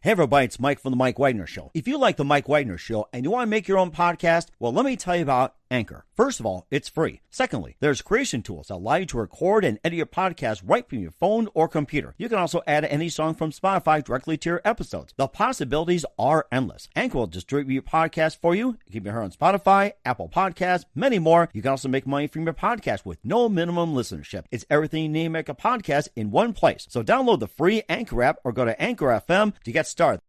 Hey everybody, it's Mike from The Mike Wagner Show. If you like The Mike Wagner Show and you want to make your own podcast, well, let me tell you about Anchor. First of all, it's free. Secondly, there's creation tools that allow you to record and edit your podcast right from your phone or computer. You can also add any song from Spotify directly to your episodes. The possibilities are endless. Anchor will distribute your podcast for you. You can be heard on Spotify, Apple Podcasts, many more. You can also make money from your podcast with no minimum listenership. It's everything you need to make a podcast in one place. So download the free Anchor app or go to Anchor FM to get started.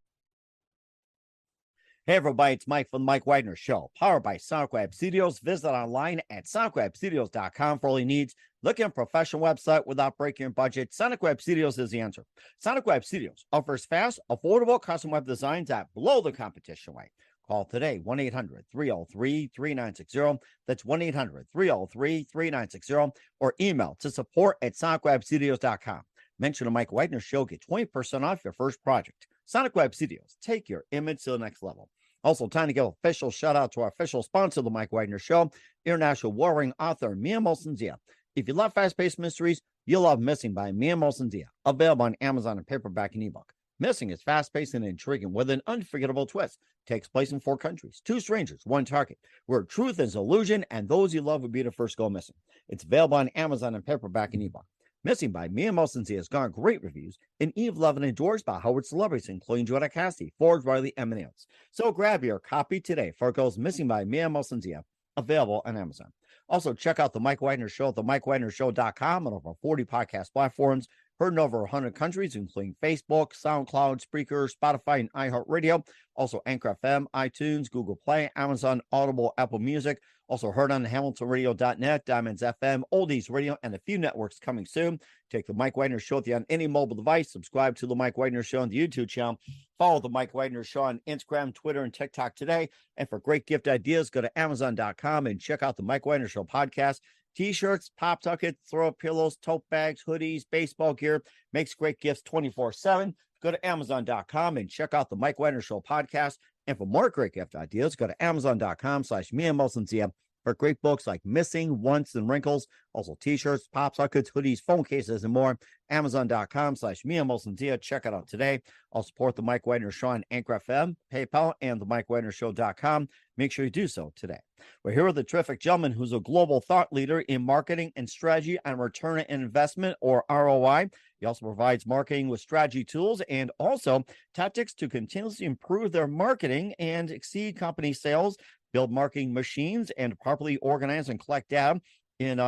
Hey everybody, it's Mike from the Mike Wagner Show, powered by Sonic Web Studios. Visit online at sonicwebstudios.com for all your needs. Look at a professional website without breaking your budget. Sonic Web Studios is the answer. Sonic Web Studios offers fast, affordable custom web designs that blow the competition away. Call today, 1-800-303-3960. That's 1-800-303-3960. Or email to support@sonicwebstudios.com. Mention the Mike Wagner Show, get 20% off your first project. Sonic Web Studios, take your image to the next level. Also, time to give an official shout out to our official sponsor of the Mike Wagner Show, international warring author Mia Molson-Zia. If you love fast-paced mysteries, you'll love Missing by Mia Molson-Zia, available on Amazon in paperback and ebook. Missing is fast-paced and intriguing with an unforgettable twist. Takes place in 4 countries, 2 strangers, 1 target, where truth is illusion and those you love would be the first go missing. It's available on Amazon in paperback and ebook. Missing by Mia Molson-Zia has garnered great reviews, and Eve Levin endorsed by Howard celebrities, including Joanna Cassidy, Forge Riley, and many others. So grab your copy today for it goes Missing by Mia Molson-Zia, available on Amazon. Also, check out The Mike Wagner Show at themikewagnershow.com and over 40 podcast platforms, heard in over 100 countries, including Facebook, SoundCloud, Spreaker, Spotify, and iHeartRadio. Also, Anchor FM, iTunes, Google Play, Amazon, Audible, Apple Music. Also heard on HamiltonRadio.net, Diamonds FM, Oldies Radio, and a few networks coming soon. Take the Mike Wagner Show with you on any mobile device. Subscribe to the Mike Wagner Show on the YouTube channel. Follow the Mike Wagner Show on Instagram, Twitter, and TikTok today. And for great gift ideas, go to Amazon.com and check out the Mike Wagner Show podcast. T-shirts, pop tuckets, throw pillows, tote bags, hoodies, baseball gear. Makes great gifts 24/7. Go to Amazon.com and check out the Mike Wagner Show podcast. And for more great gift ideas, go to Amazon.com/Mia Molson-Zia for great books like Missing, Once, and Wrinkles. Also T-shirts, pop sockets, hoodies, phone cases, and more. Amazon.com/Mia Molson-Zia. Check it out today. I'll support the Mike Wagner Show on Anchor FM, PayPal, and the MikeWagnerShow.com. Make sure you do so today. We're here with a terrific gentleman who's a global thought leader in marketing and strategy on return on investment, or ROI. He also provides marketing with strategy tools and also tactics to continuously improve their marketing and exceed company sales, build marketing machines, and properly organize and collect data in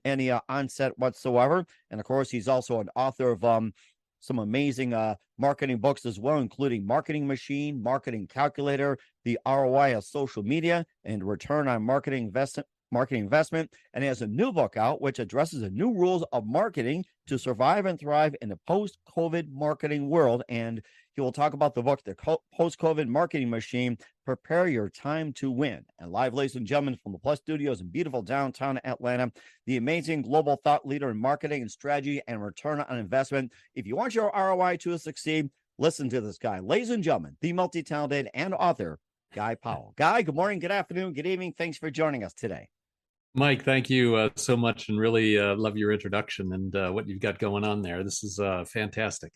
any onset whatsoever. And of course, he's also an author of some amazing marketing books as well, including Marketing Machine, Marketing Calculator, The ROI of Social Media, and Return on Marketing Investment. And he has a new book out which addresses the new rules of marketing to survive and thrive in the post-COVID marketing world. And he will talk about the book, The Post-COVID Marketing Machine, Prepare Your Time to Win. And live, ladies and gentlemen, from the Plus Studios in beautiful downtown Atlanta, the amazing global thought leader in marketing and strategy and return on investment. If you want your ROI to succeed, listen to this guy. Ladies and gentlemen, the multi-talented and author, Guy Powell. Guy, good morning, good afternoon, good evening. Thanks for joining us today. Mike, thank you so much, and really love your introduction and what you've got going on there. This is fantastic.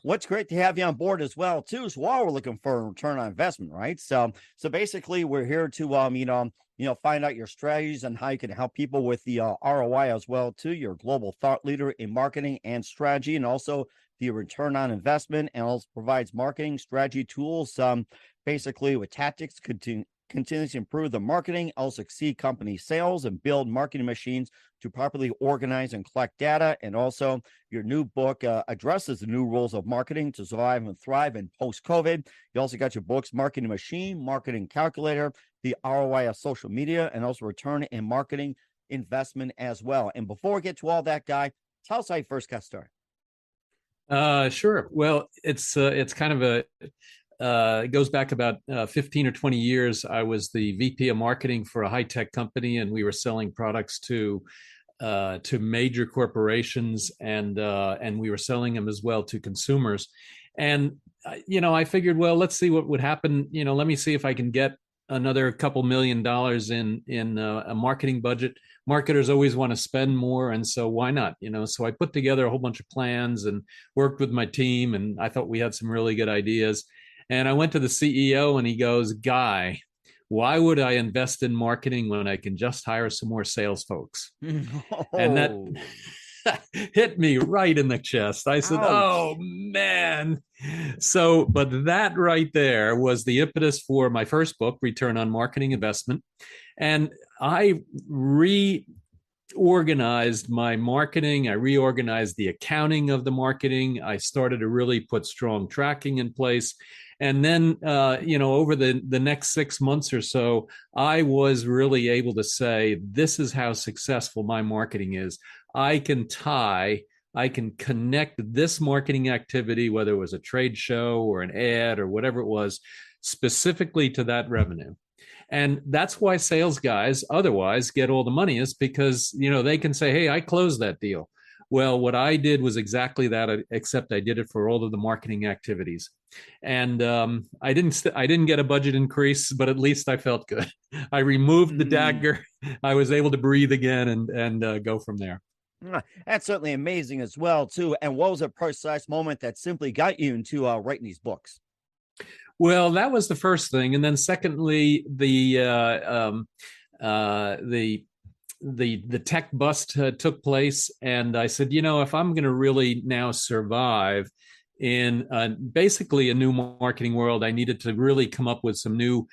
What's great to have you on board as well, too. So while we're looking for a return on investment, right? So basically, we're here to find out your strategies and how you can help people with the ROI as well, too. You're a global thought leader in marketing and strategy, and also the return on investment, and also provides marketing strategy tools, basically with tactics continues to improve the marketing, also exceed company sales, and build marketing machines to properly organize and collect data. And also your new book addresses the new rules of marketing to survive and thrive in post-COVID. You also got your books, Marketing Machine, Marketing Calculator, The ROI of Social Media, and also Return in Marketing Investment as well. And before we get to all that, Guy, tell us how you first got started. Sure. Well, it's kind of it goes back about 15 or 20 years. I was the VP of marketing for a high-tech company, and we were selling products to major corporations, and we were selling them as well to consumers. And I figured, well, let's see what would happen. Let me see if I can get another couple $1 million in a marketing budget. Marketers always want to spend more, and so why not? So I put together a whole bunch of plans and worked with my team, and I thought we had some really good ideas. And I went to the CEO, and he goes, "Guy, why would I invest in marketing when I can just hire some more sales folks?" And that Oh, hit me right in the chest. I said, ouch. "Oh man." So, but that right there was the impetus for my first book, Return on Marketing Investment. And I reorganized my marketing. I reorganized the accounting of the marketing. I started to really put strong tracking in place. And then, over the next 6 months or so, I was really able to say, this is how successful my marketing is. I can connect this marketing activity, whether it was a trade show or an ad or whatever it was, specifically to that revenue. And that's why sales guys otherwise get all the money, is because, they can say, "Hey, I closed that deal." Well, what I did was exactly that, except I did it for all of the marketing activities. And I didn't get a budget increase, but at least I felt good. I removed the dagger. I was able to breathe again and go from there. That's certainly amazing as well, too. And what was a precise moment that simply got you into writing these books? Well, that was the first thing, and then secondly, the tech bust took place, and I said, if I'm going to really now survive in basically a new marketing world, I needed to really come up with some new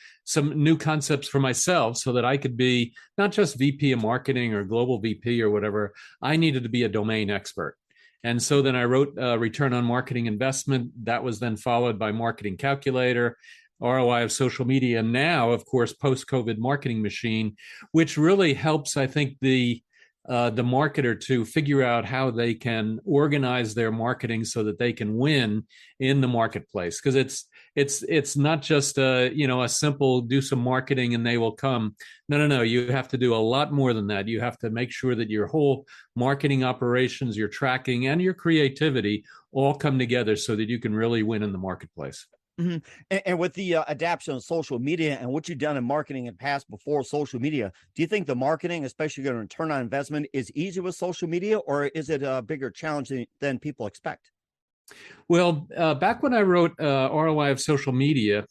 concepts for myself, so that I could be not just VP of marketing or global VP or whatever. I needed to be a domain expert. And so then I wrote Return on Marketing Investment. That was then followed by Marketing Calculator, ROI of Social Media, and now, of course, Post-COVID Marketing Machine, which really helps, I think, the marketer to figure out how they can organize their marketing so that they can win in the marketplace. Because it's not just a simple do some marketing and they will come. No. You have to do a lot more than that. You have to make sure that your whole marketing operations, your tracking, and your creativity all come together so that you can really win in the marketplace. Mm-hmm. And with the adaptation of social media and what you've done in marketing in the past before social media, do you think the marketing, especially going to return on investment, is easier with social media, or is it a bigger challenge than people expect? Well, back when I wrote ROI of Social Media,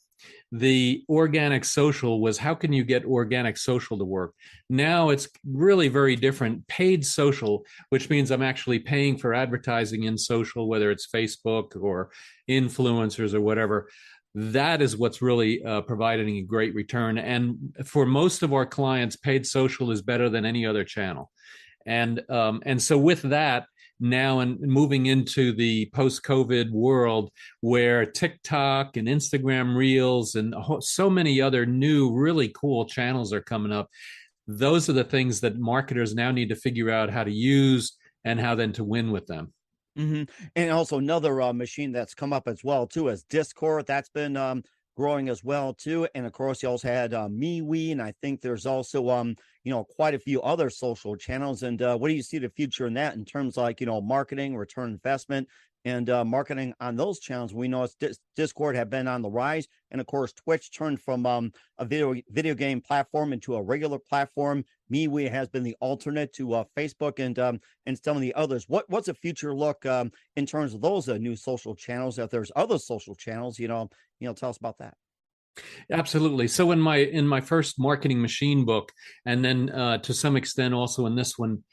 the organic social was, how can you get organic social to work? Now it's really very different. Paid social, which means I'm actually paying for advertising in social, whether it's Facebook or influencers or whatever. That is what's really providing a great return. And for most of our clients, paid social is better than any other channel. And so with that, now and moving into the post-COVID world, where TikTok and Instagram Reels and so many other new really cool channels are coming up, those are the things that marketers now need to figure out how to use and how then to win with them. Mm-hmm. And also another machine that's come up as well too is Discord. That's been growing as well too. And of course, you also had MeWe, and I think there's also quite a few other social channels. And what do you see the future in that in terms of, like, marketing, return investment, and marketing on those channels? We know Discord have been on the rise, and of course, Twitch turned from a video game platform into a regular platform. MeWe has been the alternate to Facebook and some of the others. What's a future look in terms of those new social channels? If there's other social channels, tell us about that. Absolutely. So in my first Marketing Machine book, and then to some extent also in this one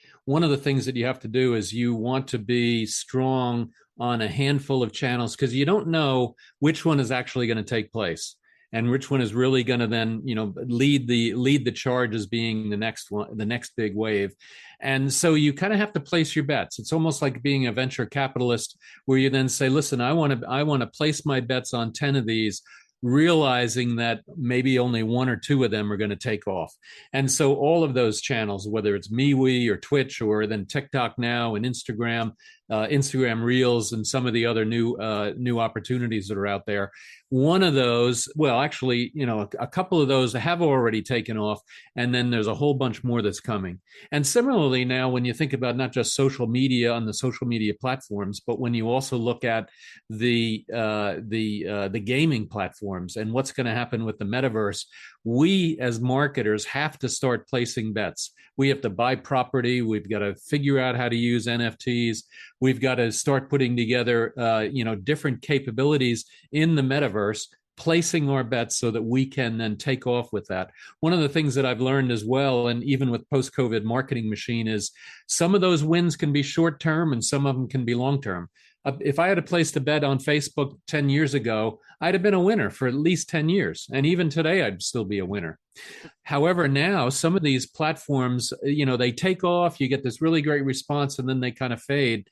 of the things that you have to do is you want to be strong on a handful of channels, because you don't know which one is actually going to take place and which one is really going to then lead the charge as being the next one, the next big wave. And so you kind of have to place your bets. It's almost like being a venture capitalist, where you then say, listen, I want to place my bets on 10 of these, realizing that maybe only one or two of them are going to take off. And so all of those channels, whether it's MeWe or Twitch or then TikTok now and Instagram, Instagram Reels and some of the other new opportunities that are out there. One of those, well, actually, a couple of those have already taken off, and then there's a whole bunch more that's coming. And similarly, now when you think about not just social media on the social media platforms, but when you also look at the gaming platforms and what's going to happen with the metaverse, we as marketers have to start placing bets. We have to buy property. We've got to figure out how to use NFTs. We've got to start putting together, different capabilities in the metaverse, placing our bets so that we can then take off with that. One of the things that I've learned as well, and even with post-COVID marketing machine, is some of those wins can be short-term and some of them can be long-term. If I had placed a bet on Facebook 10 years ago, I'd have been a winner for at least 10 years. And even today, I'd still be a winner. However, now some of these platforms, they take off, you get this really great response, and then they kind of fade.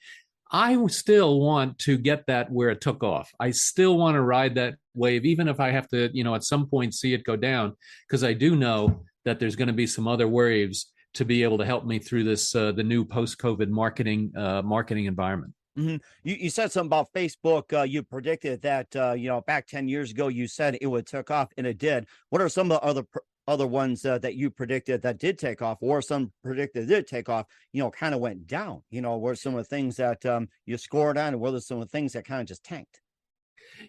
I still want to get that where it took off. I still want to ride that wave, even if I have to, at some point see it go down, because I do know that there's going to be some other waves to be able to help me through this, the new post-COVID marketing environment. Mm-hmm. You said something about Facebook. You predicted that, back 10 years ago, you said it would take off, and it did. What are some of the other ones that you predicted that did take off, or some predicted did take off, kind of went down? Were some of the things that you scored on, and were some of the things that kind of just tanked?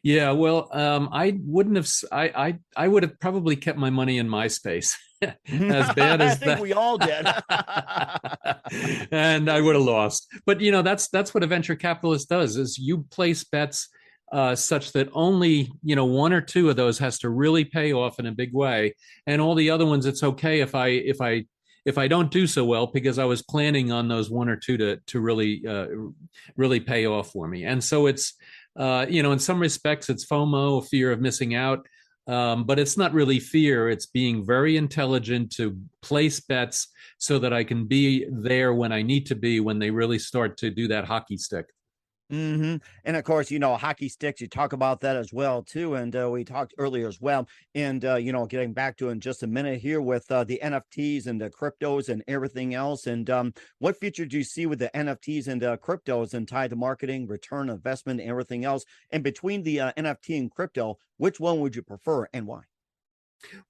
Yeah, well, I wouldn't have. I would have probably kept my money in MySpace. As bad as I think we all did. And I would have lost. But that's what a venture capitalist does: is you place bets such that only one or two of those has to really pay off in a big way, and all the other ones, it's okay if I don't do so well, because I was planning on those one or two to really pay off for me. And so it's in some respects it's FOMO, fear of missing out. But it's not really fear. It's being very intelligent to place bets so that I can be there when I need to be, when they really start to do that hockey stick. Mm-hmm. And of course, hockey sticks, you talk about that as well, too. And we talked earlier as well. And, getting back to in just a minute here with the NFTs and the cryptos and everything else. And what future do you see with the NFTs and cryptos and tied to marketing, return investment, and everything else? And between the NFT and crypto, which one would you prefer and why?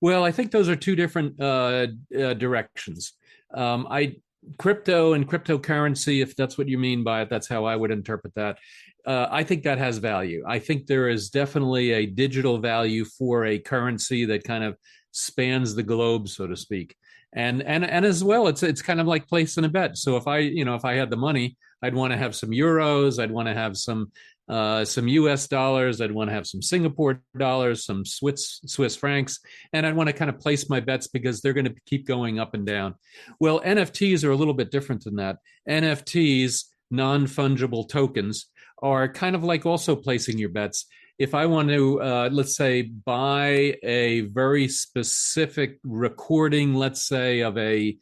Well, I think those are two different directions. Crypto and cryptocurrency, if that's what you mean by it, that's how I would interpret that. I think that has value. I think there is definitely a digital value for a currency that kind of spans the globe, so to speak. And as well, it's kind of like placing a bet. So if I had the money, I'd want to have some euros, I'd want to have some US dollars, I'd want to have some Singapore dollars, some Swiss francs, and I'd want to kind of place my bets because they're going to keep going up and down. Well, NFTs are a little bit different than that. NFTs, non-fungible tokens, are kind of like also placing your bets. If I want to, let's say, buy a very specific recording, let's say, of a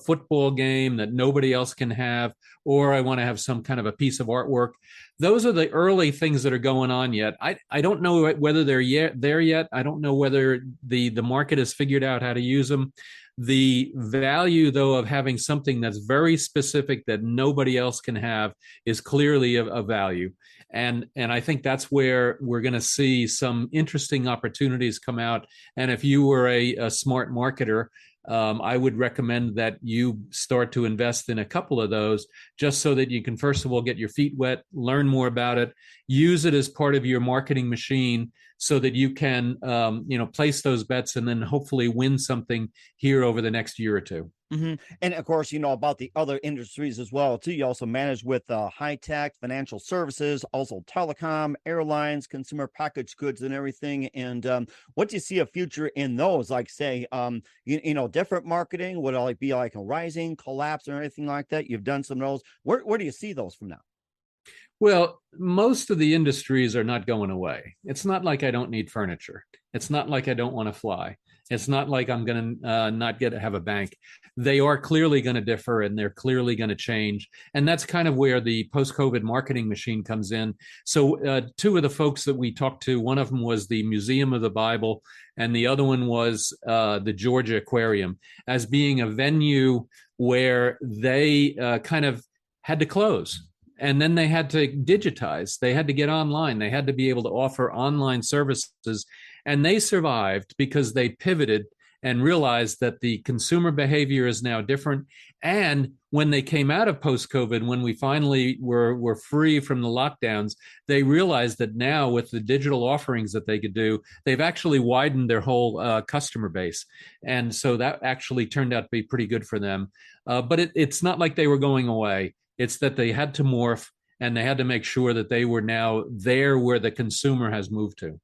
football game that nobody else can have, or I want to have some kind of a piece of artwork. Those are the early things that are going on yet. I don't know whether they're there yet. I don't know whether the market has figured out how to use them. The value, though, of having something that's very specific that nobody else can have is clearly a value. And I think that's where we're going to see some interesting opportunities come out. And if you were a smart marketer, I would recommend that you start to invest in a couple of those, just so that you can, first of all, get your feet wet, learn more about it, use it as part of your marketing machine so that you can, place those bets and then hopefully win something here over the next year or two. Mm-hmm. And of course, about the other industries as well, too. You also manage with high tech, financial services, also telecom, airlines, consumer packaged goods, and everything. And what do you see a future in those? Like, say, different marketing? Would it be like a rising, collapse, or anything like that? You've done some of those. Where do you see those from now? Well, most of the industries are not going away. It's not like I don't need furniture. It's not like I don't want to fly. It's not like I'm going to not have a bank. They are clearly going to differ, and they're clearly going to change. And that's kind of where the post-COVID marketing machine comes in. So two of the folks that we talked to, one of them was the Museum of the Bible, and the other one was the Georgia Aquarium, as being a venue where they kind of had to close. and then they had to digitize. They had to get online. They had to be able to offer online services. And they survived because they pivoted and realized that the consumer behavior is now different. And when they came out of post-COVID, when we finally were free from the lockdowns, they realized that now with the digital offerings that they could do, they've actually widened their whole customer base. And so that actually turned out to be pretty good for them. But it's not like they were going away. It's that they had to morph, and they had to make sure that they were now there where the consumer has moved to.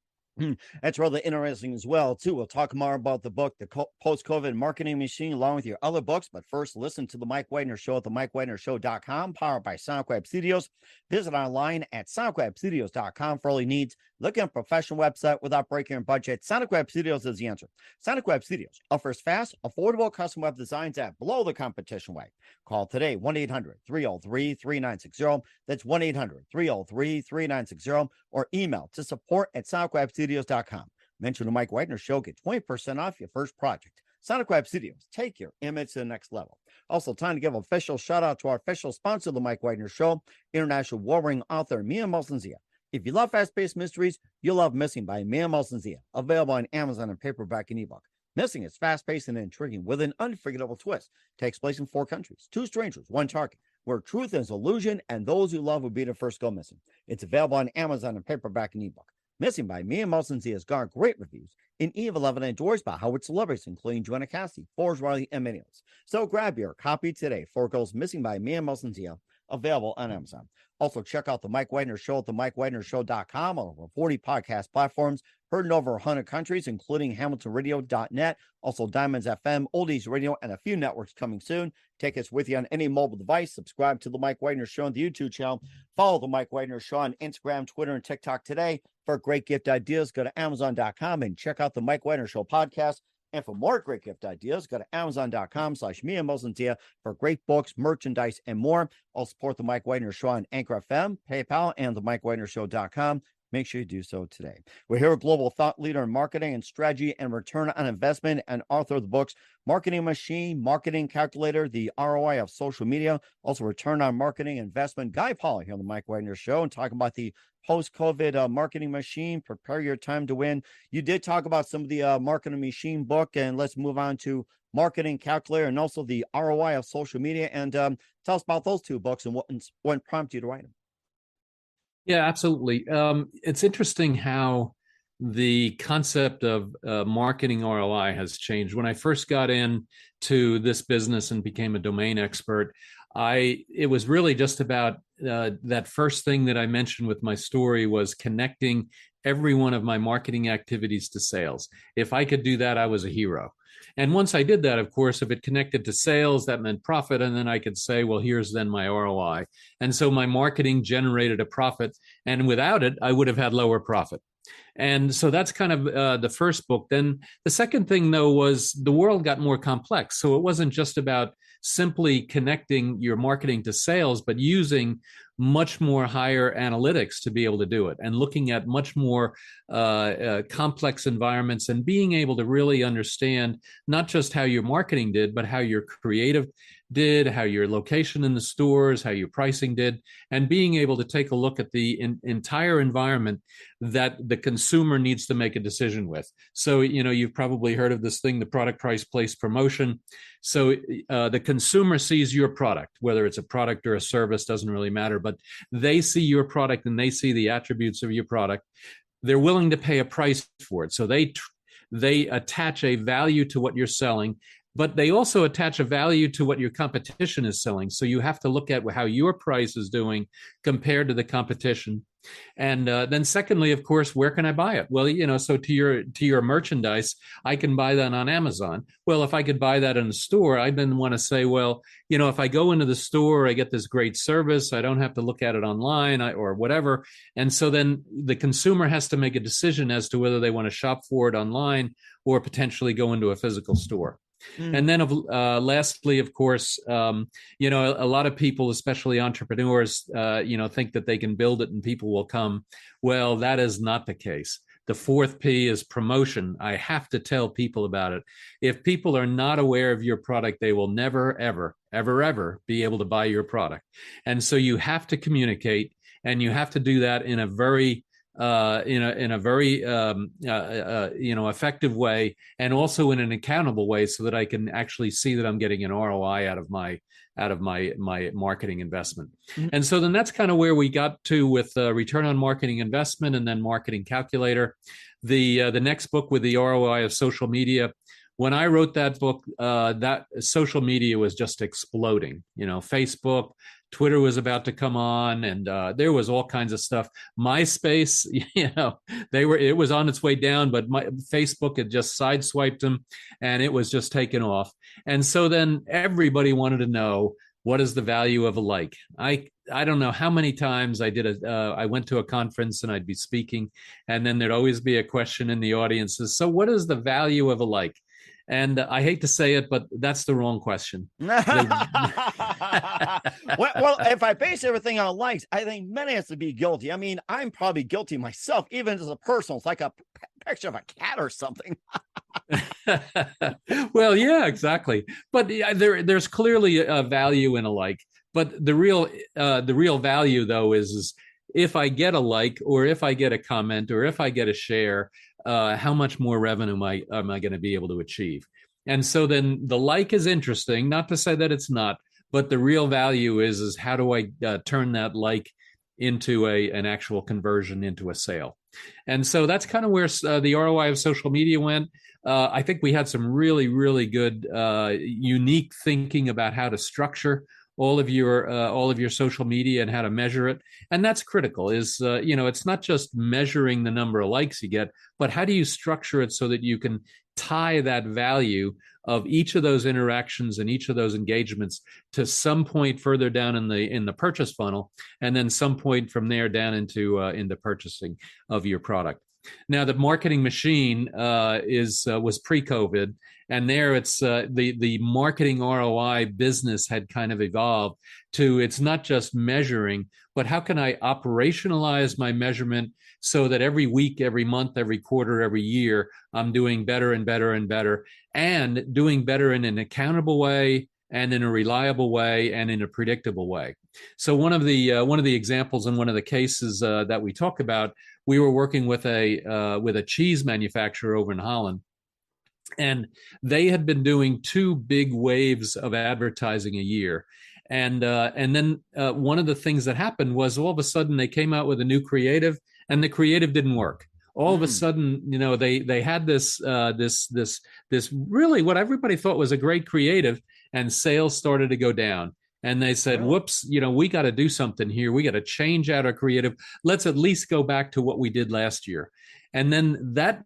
That's really interesting as well, too. We'll talk more about the book, The Post-COVID Marketing Machine, along with your other books. But first, listen to The Mike Wagner Show at themikewagnershow.com, powered by Sonic Web Studios. Visit online at sonicwebstudios.com for all your needs. Look at a professional website without breaking your budget. Sonic Web Studios is the answer. Sonic Web Studios offers fast, affordable custom web designs that blow the competition away. Call today, 1-800-303-3960. That's 1-800-303-3960. Or email to support@sonicwebstudios.com. Mention the Mike Wagner Show. Get 20% off your first project. Sonic Web Studios. Take your image to the next level. Also, time to give an official shout out to our official sponsor of the Mike Wagner Show, international warring author Mia Molson-Zia. If you love fast-paced mysteries, you'll love Missing by Mia Molson-Zia, available on Amazon in paperback and ebook. Missing is fast-paced and intriguing with an unforgettable twist. Takes place in 4 countries, 2 strangers, 1 target, where truth is illusion and those you love will be the first go missing. It's available on Amazon in paperback and ebook. Missing by Mia Molson-Zia has garnered great reviews in Eve 11 and endorsed by Howard celebrities, including Joanna Cassidy, Forbes, Riley, and many others. So grab your copy today. 4 Girls Missing by Mia Molson-Zia, available on Amazon. Also, check out the Mike Wagner Show at themikewagnershow.com on over 40 podcast platforms, heard in over 100 countries, including hamiltonradio.net, also Diamonds FM, Oldies Radio, and a few networks coming soon. Take us with you on any mobile device. Subscribe to the Mike Wagner Show on the YouTube channel. Follow the Mike Wagner Show on Instagram, Twitter, and TikTok today. For great gift ideas, go to Amazon.com and check out the Mike Wagner Show podcast. And for more great gift ideas, go to Amazon.com/Mia Molson-Zia for great books, merchandise, and more. I'll support the Mike Wagner Show on Anchor FM, PayPal, and the MikeWagnerShow.com. Make sure you do so today. We're here with global thought leader in marketing and strategy and return on investment and author of the books, Marketing Machine, Marketing Calculator, the ROI of Social Media, also return on marketing investment, Guy Powell here on the Mike Wagner Show, and talking about the post-COVID marketing machine, prepare your time to win. You did talk about some of the marketing machine book, and let's move on to Marketing Calculator and also the ROI of Social Media. And tell us about those 2 books and what prompted you to write them. Yeah, absolutely. It's interesting how the concept of marketing ROI has changed. When I first got into this business and became a domain expert, it was really just about that first thing that I mentioned with my story was connecting every one of my marketing activities to sales. If I could do that, I was a hero. And once I did that, of course, if it connected to sales, that meant profit. And then I could say, well, here's then my ROI. And so my marketing generated a profit. And without it, I would have had lower profit. And so that's kind of the first book. Then the second thing, though, was the world got more complex. So it wasn't just about simply connecting your marketing to sales, but using much more higher analytics to be able to do it and looking at much more complex environments and being able to really understand not just how your marketing did, but how your creative did, how your location in the stores, how your pricing did, and being able to take a look at the entire environment that the consumer needs to make a decision with. So, you've probably heard of this thing, the product, price, place, promotion. So the consumer sees your product, whether it's a product or a service, doesn't really matter, but they see your product and they see the attributes of your product. They're willing to pay a price for it. So they attach a value to what you're selling, but they also attach a value to what your competition is selling. So you have to look at how your price is doing compared to the competition. And then secondly, of course, where can I buy it? Well, so to your merchandise, I can buy that on Amazon. Well, if I could buy that in a store, I then want to say, well, if I go into the store, I get this great service. I don't have to look at it online or whatever. And so then the consumer has to make a decision as to whether they want to shop for it online or potentially go into a physical store. And then lastly, of course, a lot of people, especially entrepreneurs, think that they can build it and people will come. Well, that is not the case. The fourth P is promotion. I have to tell people about it. If people are not aware of your product, they will never, ever, ever, ever be able to buy your product. And so you have to communicate, and you have to do that in a very effective way, and also in an accountable way, so that I can actually see that I'm getting an ROI out of my marketing investment. Mm-hmm. And so then that's kind of where we got to with return on marketing investment, and then marketing calculator. The next book with the ROI of social media. When I wrote that book, that social media was just exploding. Facebook, Twitter was about to come on, and there was all kinds of stuff. MySpace, it was on its way down, but Facebook had just sideswiped them, and it was just taken off. And so then everybody wanted to know, what is the value of a like? I don't know how many times I went to a conference and I'd be speaking, and then there'd always be a question in the audience: so what is the value of a like? And I hate to say it, but that's the wrong question. Well, if I base everything on likes, I think many has to be guilty. I mean, I'm probably guilty myself, even as a person. It's like a picture of a cat or something. Well, yeah, exactly. But there's clearly a value in a like. But the real value, though, is if I get a like, or if I get a comment, or if I get a share, how much more revenue am I going to be able to achieve? And so then the like is interesting, not to say that it's not, but the real value is how do I turn that like into an actual conversion into a sale? And so that's kind of where the ROI of social media went. I think we had some really, really good, unique thinking about how to structure all of your social media and how to measure it. And that's critical. It's not just measuring the number of likes you get, but how do you structure it so that you can tie that value of each of those interactions and each of those engagements to some point further down in the purchase funnel, and then some point from there down into purchasing of your product. Now, the marketing machine was pre-COVID, and there it's the marketing ROI business had kind of evolved to, it's not just measuring, but how can I operationalize my measurement so that every week, every month, every quarter, every year, I'm doing better and better and better, and doing better in an accountable way, and in a reliable way, and in a predictable way. So one of the examples in one of the cases that we talk about, we were working with a cheese manufacturer over in Holland, and they had been doing 2 big waves of advertising a year. And then one of the things that happened was, all of a sudden they came out with a new creative, and the creative didn't work. All of a sudden, they had this really what everybody thought was a great creative, and sales started to go down. And they said, whoops, we got to do something here. We got to change out our creative. Let's at least go back to what we did last year. And then that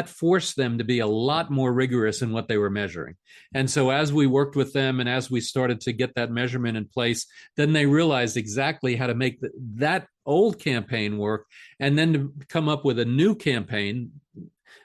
forced them to be a lot more rigorous in what they were measuring. And so as we worked with them, and as we started to get that measurement in place, then they realized exactly how to make that old campaign work, and then to come up with a new campaign,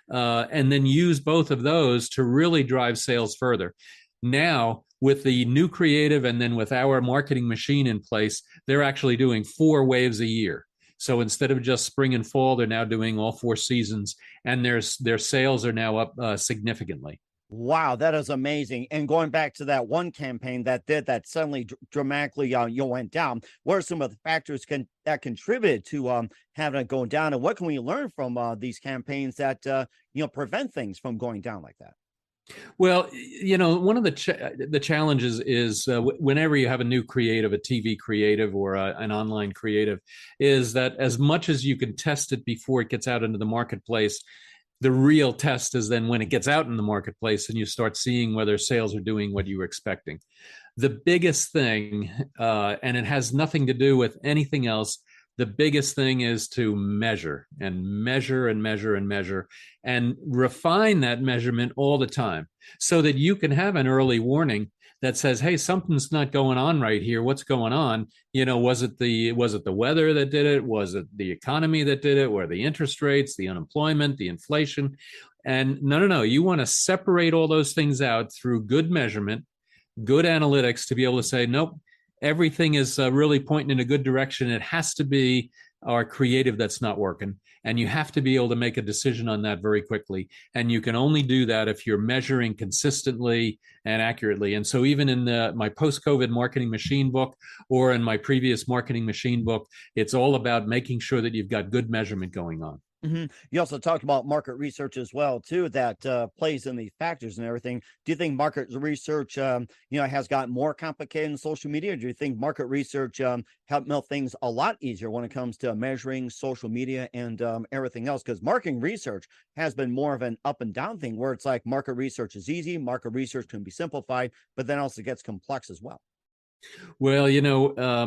and then use both of those to really drive sales further. Now, with the new creative, and then with our marketing machine in place, they're actually doing 4 waves a year. So instead of just spring and fall, they're now doing all 4 seasons, and their sales are now up significantly. Wow, that is amazing. And going back to that one campaign that suddenly dramatically went down, what are some of the factors that contributed to having it go down, and what can we learn from these campaigns that prevent things from going down like that? Well, one of the challenges is whenever you have a new creative, a TV creative or an online creative, is that as much as you can test it before it gets out into the marketplace, the real test is then when it gets out in the marketplace and you start seeing whether sales are doing what you were expecting. The biggest thing, and it has nothing to do with anything else, the biggest thing is to measure and measure and measure and measure, and refine that measurement all the time, so that you can have an early warning that says, hey, something's not going on right here. What's going on? Was it the weather that did it? Was it the economy that did it? Or the interest rates, the unemployment, the inflation? And no. You want to separate all those things out through good measurement, good analytics, to be able to say, nope, everything is really pointing in a good direction. It has to be are creative that's not working. And you have to be able to make a decision on that very quickly. And you can only do that if you're measuring consistently and accurately. And so even in my post-COVID marketing machine book or in my previous marketing machine book, it's all about making sure that you've got good measurement going on. You also talked about market research as well, too, that plays in the factors and everything. Do you think market research, has gotten more complicated in social media? Or do you think market research helped make things a lot easier when it comes to measuring social media and everything else? Because marketing research has been more of an up and down thing, where it's like market research is easy, market research can be simplified, but then also gets complex as well. Well,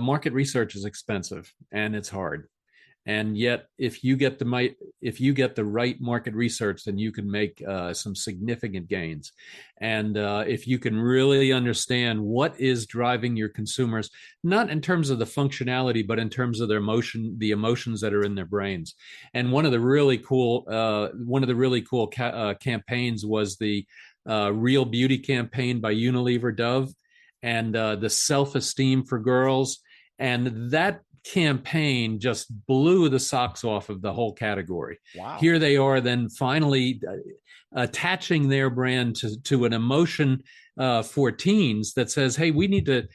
market research is expensive and it's hard. And yet, if you get the right market research, then you can make some significant gains. And if you can really understand what is driving your consumers, not in terms of the functionality, but in terms of the emotions that are in their brains. And one of the really cool campaigns was the Real Beauty campaign by Unilever Dove, and the self-esteem for girls. And that campaign just blew the socks off of the whole category. Wow. Here they are then finally attaching their brand to an emotion for teens that says, hey, we need to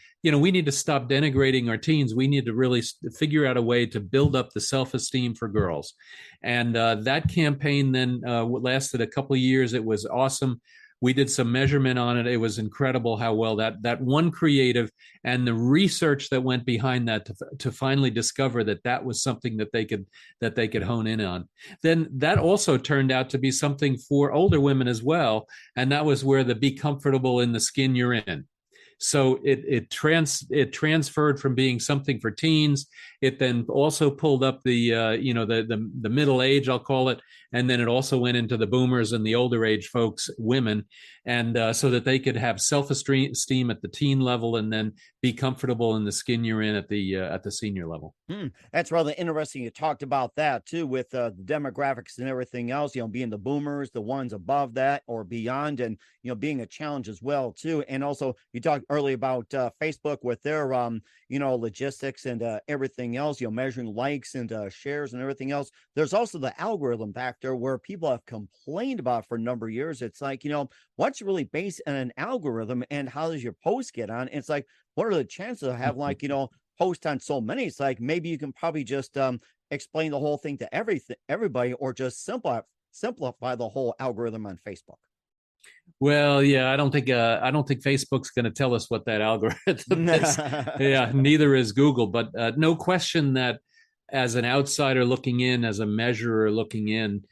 stop denigrating our teens. We need to really figure out a way to build up the self-esteem for girls. And that campaign then lasted a couple of years. It was awesome. We did some measurement on it. It was incredible how well that one creative and the research that went behind that to finally discover that was something that they could hone in on. Then that also turned out to be something for older women as well, and that was where the be comfortable in the skin you're in. So it transferred from being something for teens. It then also pulled up the middle age, I'll call it, and then it also went into the boomers and the older age folks, women, and so that they could have self-esteem at the teen level and then be comfortable in the skin you're in at the senior level. That's rather interesting. You talked about that too, with the demographics and everything else. Being the boomers, the ones above that or beyond, and being a challenge as well too. And also, you talked earlier about Facebook with their logistics and everything else. Measuring likes and shares and everything else. There's also the algorithm factor where people have complained about for a number of years. It's like, what's really based on an algorithm, and how does your post get on? It's like, what are the chances of have post on so many? It's like, maybe you can probably just explain the whole thing to everybody, or just simplify the whole algorithm on Facebook. Well, yeah, I don't think Facebook's going to tell us what that algorithm is. Yeah, neither is Google. But no question that as an outsider looking in, as a measurer looking in,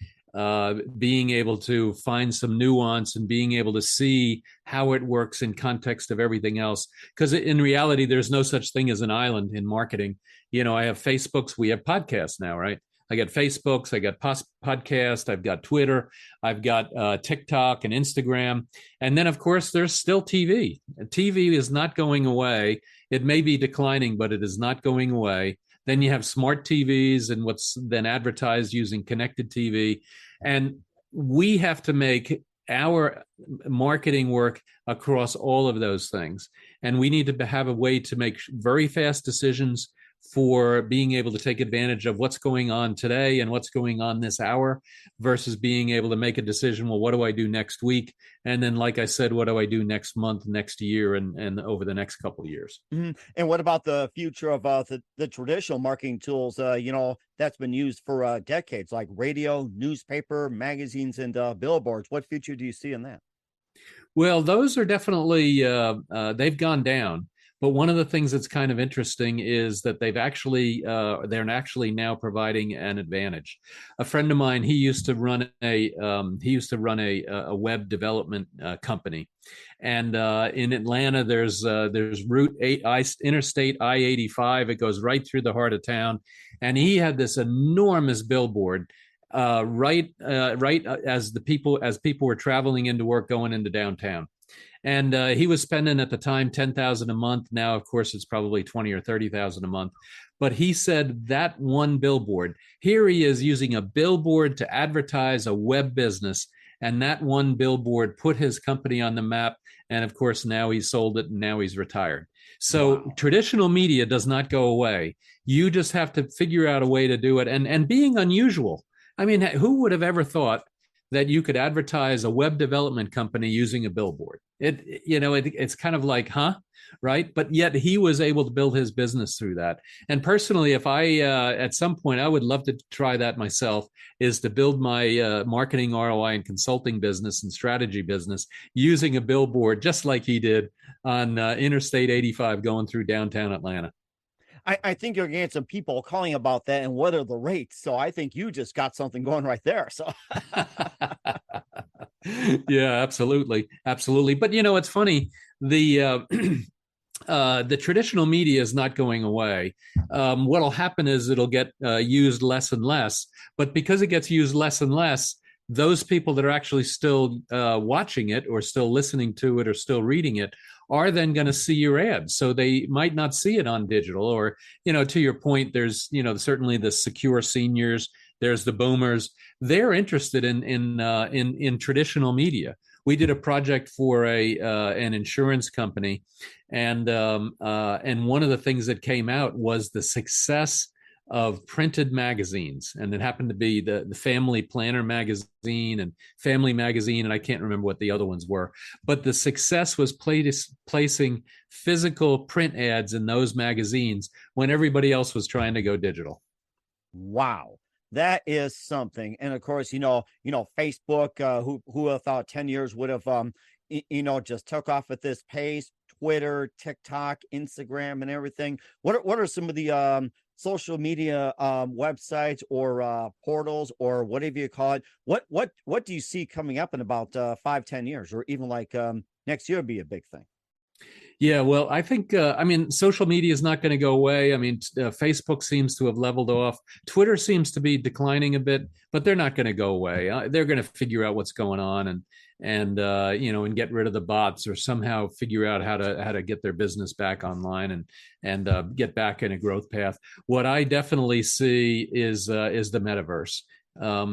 being able to find some nuance and being able to see how it works in context of everything else. Because in reality, there's no such thing as an island in marketing. I have Facebooks, we have podcasts now, right? I got Facebooks, I got podcast, I've got Twitter, I've got TikTok and Instagram. And then, of course, there's still TV. TV is not going away. It may be declining, but it is not going away. Then you have smart TVs and what's then advertised using connected TV. And we have to make our marketing work across all of those things. And we need to have a way to make very fast decisions for being able to take advantage of what's going on today and what's going on this hour, versus being able to make a decision, well, what do I do next week? And then, like I said, what do I do next month, next year, and over the next couple of years? And what about the future of the traditional marketing tools, that's been used for decades, like radio, newspaper, magazines, and billboards? What future do you see in that? Well, those are definitely, they've gone down. But one of the things that's kind of interesting is that they're actually now providing an advantage. A friend of mine, he used to run a web development company, and in Atlanta, there's Route 8, Interstate I-85. It goes right through the heart of town, and he had this enormous billboard right as people were traveling into work, going into downtown. And he was spending at the time $10,000 a month. Now, of course, it's probably $20,000 or $30,000 a month. But he said that one billboard, here he is using a billboard to advertise a web business, and that one billboard put his company on the map And of course, now he's sold it and now he's retired. So Wow. traditional media does not go away. You just have to figure out a way to do it. And being unusual. I mean, who would have ever thought that you could advertise a web development company using a billboard? It's kind of like, huh? Right. But yet he was able to build his business through that. And personally, if I, at some point, I would love to try that myself, is to build my marketing ROI and consulting business and strategy business using a billboard, just like he did on Interstate 85 going through downtown Atlanta. I think you're getting some people calling about that and what are the rates. So I think you just got something going right there. So Yeah, absolutely, absolutely. But it's funny. The traditional media is not going away. What'll happen is it'll get used less and less. But because it gets used less and less, those people that are actually still watching it or still listening to it or still reading it are then going to see your ads. So they might not see it on digital. Or, to your point, there's, certainly the secure seniors, there's the boomers. They're interested in traditional media. We did a project for an insurance company, and one of the things that came out was the success of printed magazines, and it happened to be the Family Planner magazine and Family Magazine, and I can't remember what the other ones were. But the success was placing physical print ads in those magazines when everybody else was trying to go digital. wow. That is something. And of course, Facebook, who would have thought 10 years would have just took off at this pace. Twitter, TikTok, Instagram, and everything. What are some of the social media websites or portals or whatever you call it? What do you see coming up in about 5-10 years, or even like next year would be a big thing? Yeah, well, I think, social media is not going to go away. I mean, Facebook seems to have leveled off. Twitter seems to be declining a bit, but they're not going to go away. They're going to figure out what's going on and get rid of the bots, or somehow figure out how to get their business back online and get back in a growth path. What I definitely see is the metaverse.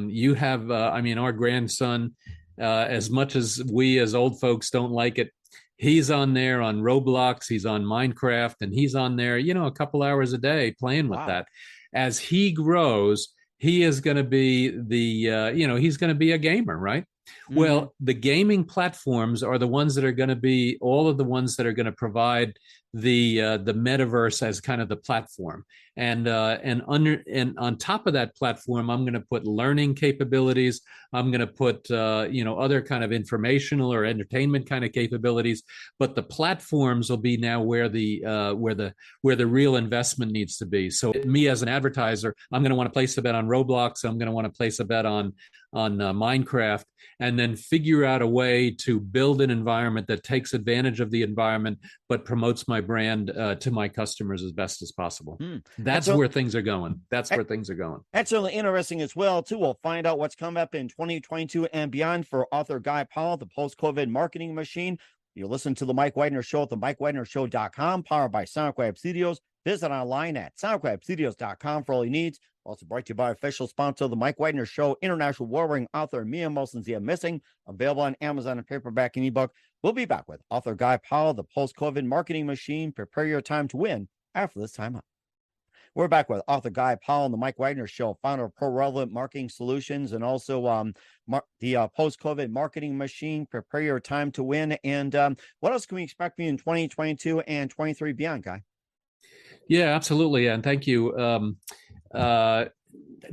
You have, our grandson, as much as we as old folks don't like it, he's on there on Roblox, he's on Minecraft, and he's on there, a couple hours a day playing with that. As he grows, he is going to be he's going to be a gamer, right? Mm-hmm. Well, the gaming platforms are the ones that are going to be all of the ones that are going to provide the metaverse as kind of the platform. And on top of that platform, I'm going to put learning capabilities. I'm going to put other kind of informational or entertainment kind of capabilities. But the platforms will be now where the real investment needs to be. So me as an advertiser, I'm going to want to place a bet on Roblox. I'm going to want to place a bet on Minecraft, and then figure out a way to build an environment that takes advantage of the environment but promotes my brand to my customers as best as possible. That's where things are going. That's where things are going. That's really interesting as well, too. We'll find out what's coming up in 2022 and beyond for author Guy Powell, the post-COVID marketing machine. You listen to the Mike Widener Show at the MikeWidenerShow.com, powered by Sonic Web Studios. Visit online at sonicwebstudios.com for all your needs. Also brought to you by official sponsor of the Mike Widener Show, international war-wearing author Mia Molson's The Missing, available on Amazon and paperback and ebook. We'll be back with author Guy Powell, the post-COVID marketing machine. Prepare your time to win after this time up. We're back with author Guy Powell and the Mike Widener Show, founder of ProRelevant Marketing Solutions, and also the post-COVID marketing machine. Prepare your time to win. And what else can we expect from you in 2022 and 23 beyond, Guy? Yeah, absolutely. And thank you.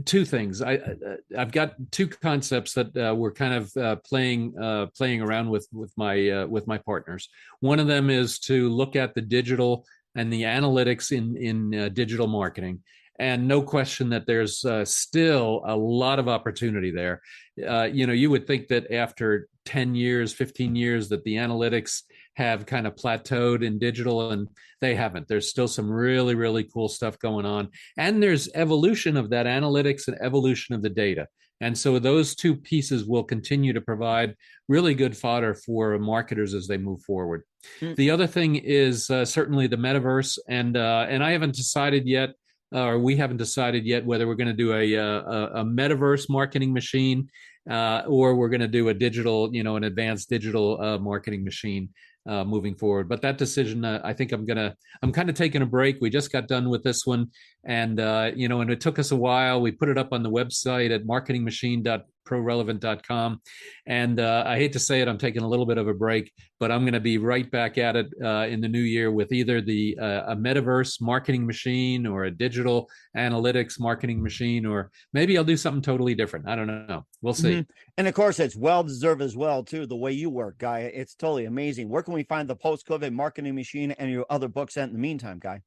Two things. I've got two concepts that we're kind of playing around with my partners. One of them is to look at the digital and the analytics in digital marketing. And no question that there's still a lot of opportunity there. You would think that after 10 years, 15 years, that the analytics have kind of plateaued in digital, and they haven't. There's still some really, really cool stuff going on. And there's evolution of that analytics and evolution of the data. And so those two pieces will continue to provide really good fodder for marketers as they move forward. The other thing is certainly the metaverse. And I haven't decided yet, or we haven't decided yet, whether we're going to do a metaverse marketing machine or we're going to do a digital, an advanced digital marketing machine. moving forward. But that decision, I think I'm kind of taking a break. We just got done with this one, and and it took us a while. We put it up on the website at marketingmachine.prorelevant.com, and I hate to say it, I'm taking a little bit of a break, but I'm going to be right back at it in the new year with either a metaverse marketing machine or a digital analytics marketing machine, or maybe I'll do something totally different. I don't know. We'll see. Mm-hmm. And of course, it's well deserved as well, too, the way you work, Guy. It's totally amazing. Where can we find the post-COVID marketing machine and your other books in the meantime, Guy?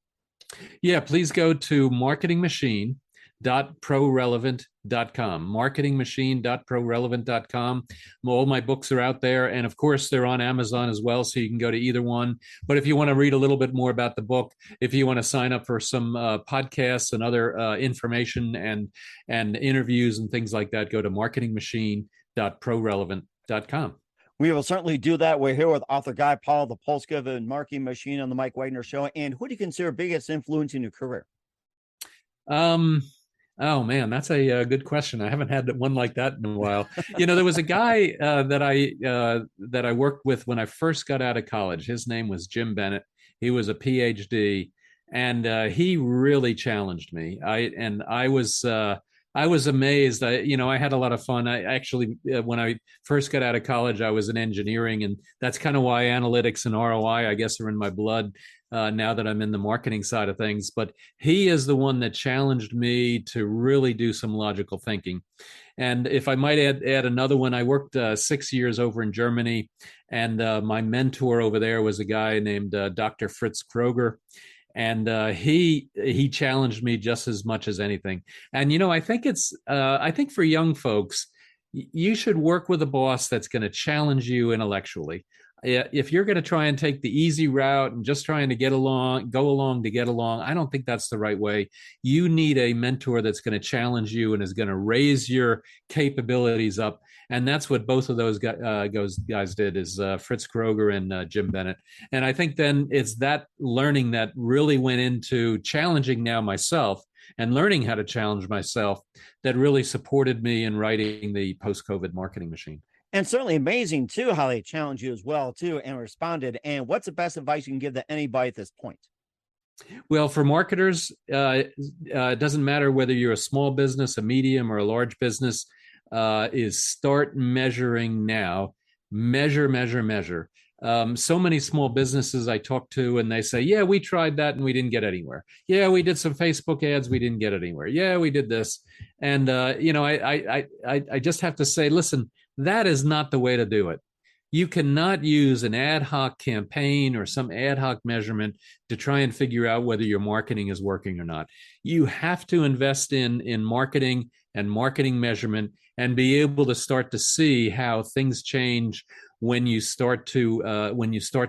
Yeah, please go to marketingmachine.prorelevant.com. Marketingmachine.prorelevant.com. All my books are out there. And of course, they're on Amazon as well. So you can go to either one. But if you want to read a little bit more about the book, if you want to sign up for some podcasts and other information and interviews and things like that, go to marketingmachine.prorelevant.com. We will certainly do that. We're here with author Guy Powell, the post-COVID marketing machine on the Mike Wagner Show. And who do you consider biggest influence in your career? Oh man, that's a good question. I haven't had one like that in a while. There was a guy that I worked with when I first got out of college. His name was Jim Bennett. He was a PhD, and he really challenged me. I was amazed. I had a lot of fun. I actually, when I first got out of college, I was in engineering, and that's kind of why analytics and ROI, I guess, are in my blood now that I'm in the marketing side of things. But he is the one that challenged me to really do some logical thinking. And if I might add another one, I worked 6 years over in Germany, and my mentor over there was a guy named Dr. Fritz Kroger. And he challenged me just as much as anything. And I think I think for young folks, you should work with a boss that's going to challenge you intellectually. If you're going to try and take the easy route and just trying to go along to get along, I don't think that's the right way. You need a mentor that's going to challenge you and is going to raise your capabilities up. And that's what both of those guys did, is Fritz Kroger and Jim Bennett. And I think then it's that learning that really went into challenging now myself and learning how to challenge myself that really supported me in writing the post-COVID marketing machine. And certainly amazing, too, how they challenged you as well, too, and responded. And what's the best advice you can give to anybody at this point? Well, for marketers, it doesn't matter whether you're a small business, a medium, or a large business, is start measuring now. Measure. So many small businesses I talk to, and they say, yeah, we tried that and we didn't get anywhere. Yeah, we did some Facebook ads, we didn't get anywhere. Yeah, we did this. And, I just have to say, listen, that is not the way to do it. You cannot use an ad hoc campaign or some ad hoc measurement to try and figure out whether your marketing is working or not. You have to invest in marketing and marketing measurement and be able to start to see how things change when you start to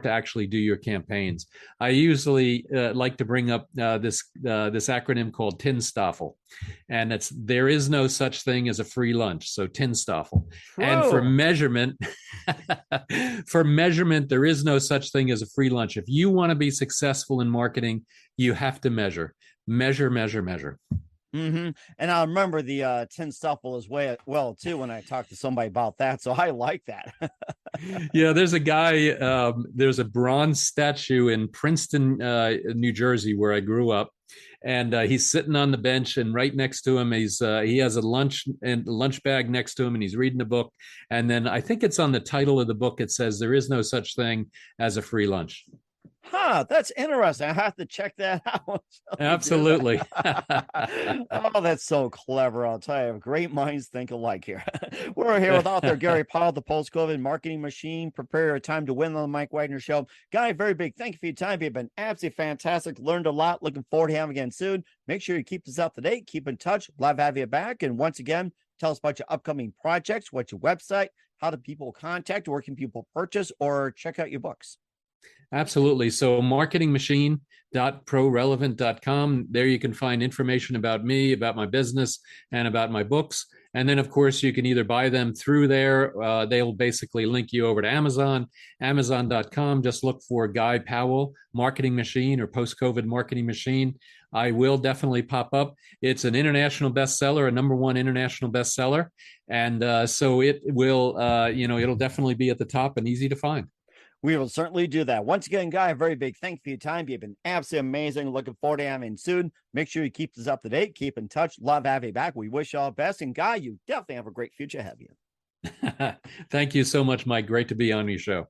actually do your campaigns. I usually like to bring up this acronym called TINSTOFL, and it's there is no such thing as a free lunch. So TINSTOFL. True. And for measurement, there is no such thing as a free lunch. If you want to be successful in marketing, you have to measure. Mm-hmm. And I remember the TINSTOFL as well, too, when I talked to somebody about that. So I like that. Yeah, there's a guy, there's a bronze statue in Princeton, New Jersey, where I grew up. And he's sitting on the bench, and right next to him, he has a lunch bag next to him, and he's reading a book. And then I think it's on the title of the book. It says, "There is no such thing as a free lunch." Huh, that's interesting. I have to check that out. Absolutely. Oh, that's so clever. I'll tell you, great minds think alike here. We're here with author Gary Powell, the post-COVID marketing machine. Prepare your time to win on the Mike Wagner Show. Guy, very big thank you for your time. You've been absolutely fantastic. Learned a lot. Looking forward to having you again soon. Make sure you keep us up to date. Keep in touch. Love to have you back. And once again, tell us about your upcoming projects. What's your website? How do people contact? Where can people purchase or check out your books? Absolutely. So marketingmachine.prorelevant.com. There you can find information about me, about my business, and about my books. And then, of course, you can either buy them through there. They'll basically link you over to Amazon, amazon.com. Just look for Guy Powell, Marketing Machine, or Post-COVID Marketing Machine. I will definitely pop up. It's an international bestseller, a #1 international bestseller. And so it will, it'll definitely be at the top and easy to find. We will certainly do that. Once again, Guy, a very big thank you for your time. You've been absolutely amazing. Looking forward to having you soon. Make sure you keep us up to date. Keep in touch. Love having you back. We wish you all the best. And Guy, you definitely have a great future ahead of you. Thank you so much, Mike. Great to be on your show.